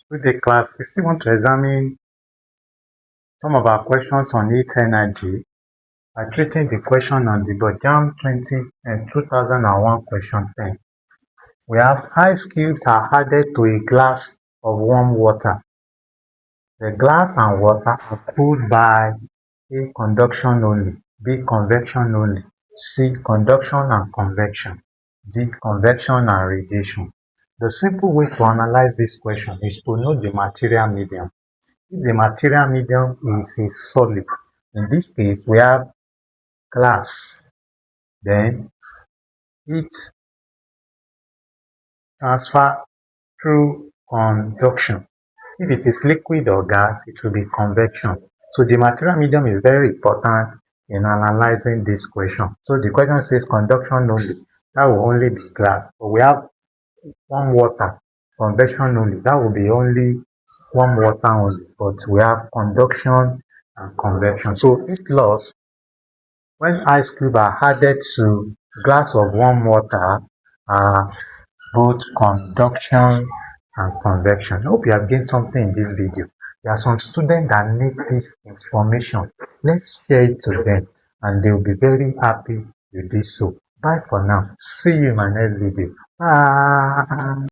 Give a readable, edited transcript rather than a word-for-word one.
Good day, class. We still want to examine some of our questions on heat energy by treating the question on the board, JAM 2001 question 10. We have ice cubes are added to a glass of warm water. The glass and water are cooled by A, conduction only, B, convection only, C, conduction and convection, D, convection and radiation. The simple way to analyze this question is to know the material medium. If the material medium is a solid, in this case we have glass, then heat transfer through conduction. If it is liquid or gas, it will be convection. So the material medium is very important in analyzing this question. So the question says conduction only. That will only be glass. But we have warm water, convection only. That will be only warm water only. But we have conduction and convection. So heat loss, when ice cubes are added to glass of warm water, are both conduction and convection. I hope you have gained something in this video. There are some students that need this information. Let's share it to them and they will be very happy you did so. Bye for now. See you in my next video. Bye.